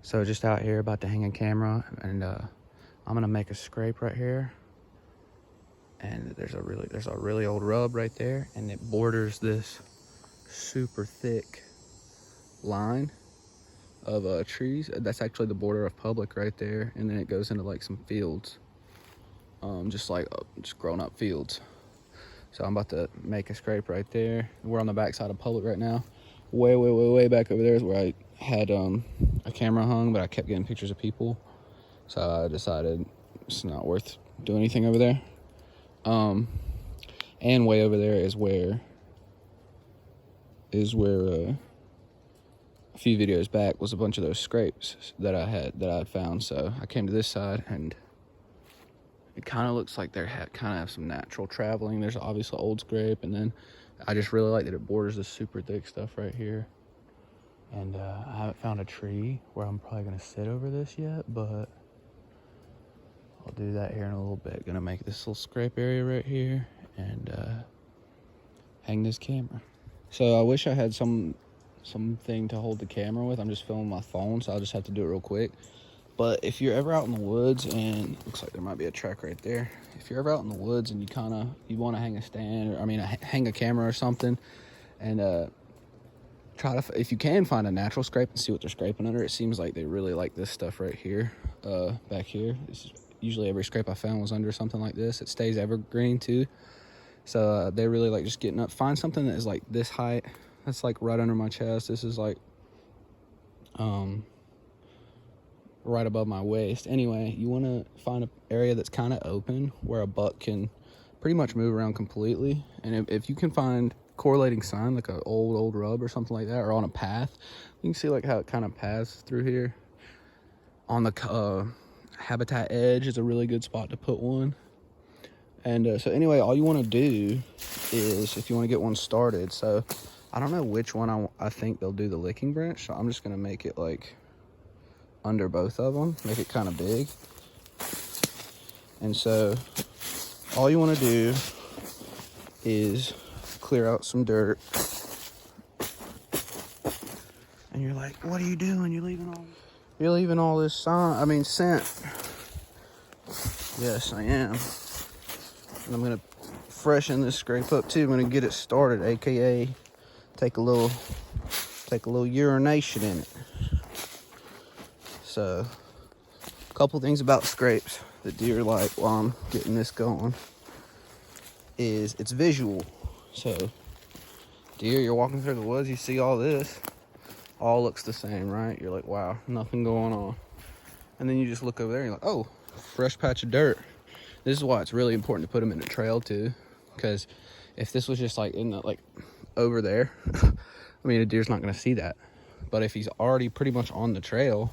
So just out here about to hang a camera, and I'm gonna make a scrape right here. And there's a really old rub right there, and it borders this super thick line of trees. That's actually the border of public right there, and then it goes into like some fields, just grown up fields. So I'm about to make a scrape right there. We're on the back side of public right now. Way back over there is where I had a camera hung, but I kept getting pictures of people, so I decided it's not worth doing anything over there. And way over there is where a few videos back was a bunch of those scrapes that I had found. So I came to this side, and it kind of looks like they kind of have some natural traveling. There's obviously old scrape, and then I just really like that it borders this super thick stuff right here. And I haven't found a tree where I'm probably gonna sit over this yet, but I'll do that here in a little bit. Gonna make this little scrape area right here and hang this camera. So I wish I had something to hold the camera with. I'm just filming my phone, so I'll just have to do it real quick. But if you're ever out in the woods, and looks like there might be a track right there. If you're ever out in the woods and you want to hang a stand, or hang a camera or something, and if you can find a natural scrape and see what they're scraping under. It seems like they really like this stuff right here, back here. Usually every scrape I found was under something like this. It stays evergreen too. So they really like just getting up. Find something that is like this height. That's like right under my chest. This is like right above my waist. Anyway, you want to find an area that's kind of open where a buck can pretty much move around completely. And if you can find correlating sign, like an old rub or something like that, or on a path, you can see like how it kind of passes through here. On the habitat edge is a really good spot to put one. And so anyway, all you want to do is, if you want to get one started, so I don't know which one I think they'll do the licking branch, so I'm just going to make it like under both of them, make it kind of big. And so all you want to do is clear out some dirt. And you're like, what are you doing? You're leaving all this scent. Yes, I am. And I'm gonna freshen this scrape up too. I'm gonna get it started, aka take a little urination in it. So, a couple things about scrapes that deer like while I'm getting this going is it's visual. So, deer, you're walking through the woods, you see all this, all looks the same, right? You're like, wow, nothing going on. And then you just look over there and you're like, oh, fresh patch of dirt. This is why it's really important to put them in a trail too, because if this was just like over there, a deer's not gonna see that. But if he's already pretty much on the trail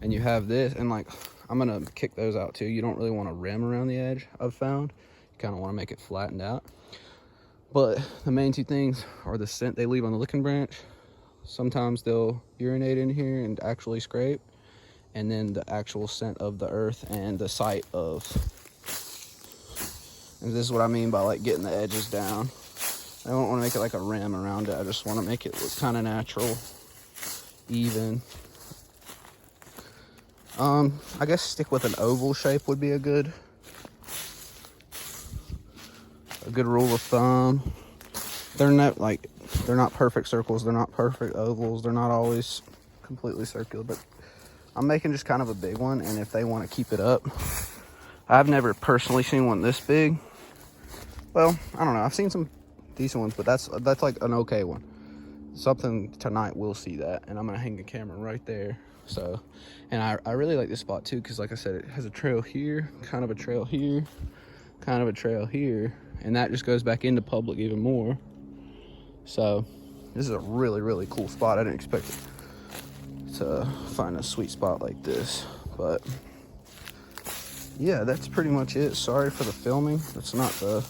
and you have this, and like, I'm gonna kick those out too. You don't really want to rim around the edge, I've found. You kind of want to make it flattened out. But the main two things are the scent they leave on the licking branch. Sometimes they'll urinate in here and actually scrape. And then the actual scent of the earth and the sight of. And this is what I mean by like getting the edges down. I don't want to make it like a rim around it. I just want to make it look kind of natural, even. I guess stick with an oval shape would be a good rule of thumb. They're not perfect circles, they're not perfect ovals, they're not always completely circular, but I'm making just kind of a big one. And if they want to keep it up, I've never personally seen one this big. Well, I don't know, I've seen some decent ones, but that's like an okay one. Something tonight we'll see that, and I'm gonna hang the camera right there. So, and I really like this spot too, because like I said, it has a trail here, kind of a trail here, kind of a trail here, and that just goes back into public even more. So this is a really cool spot. I didn't expect to find a sweet spot like this, but yeah, that's pretty much it. Sorry for the filming. That's not the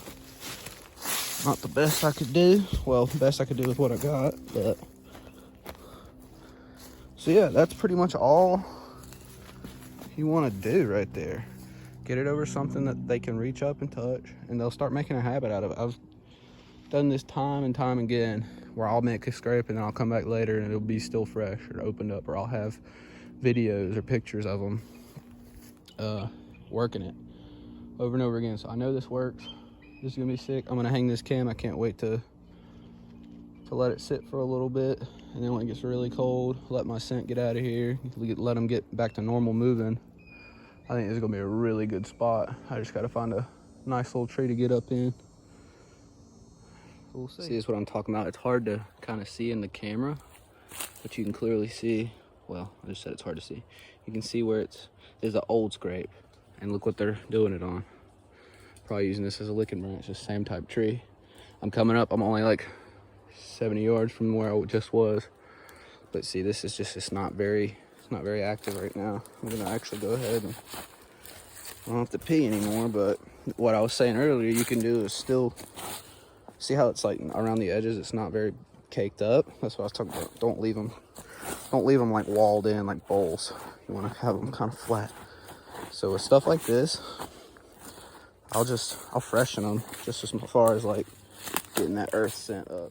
best I could do. Well, the best I could do with what I got, but so yeah, that's pretty much all you want to do right there. Get it over something that they can reach up and touch, and they'll start making a habit out of it. I've done this time and time again, where I'll make a scrape and then I'll come back later and it'll be still fresh or opened up, or I'll have videos or pictures of them working it over and over again. So I know this works. This is gonna be sick. I'm gonna hang this cam. I can't wait to let it sit for a little bit, and then when it gets really cold, let my scent get out of here, let them get back to normal moving. I think this is gonna be a really good spot. I just gotta find a nice little tree to get up in. We'll see. See, this is what I'm talking about. It's hard to kind of see in the camera, but you can clearly see, well, I just said it's hard to see. You can see where there's an old scrape, and look what they're doing it on. Probably using this as a licking branch, the same type tree. I'm coming up, I'm only like 70 yards from where I just was. But see, this is just, it's not very active right now. I'm gonna actually go ahead and, I don't have to pee anymore, but what I was saying earlier, you can do is still, see how it's like around the edges, it's not very caked up. That's what I was talking about. Don't leave them like walled in like bowls. You wanna have them kind of flat. So with stuff like this, I'll freshen them just as far as like getting that earth scent up.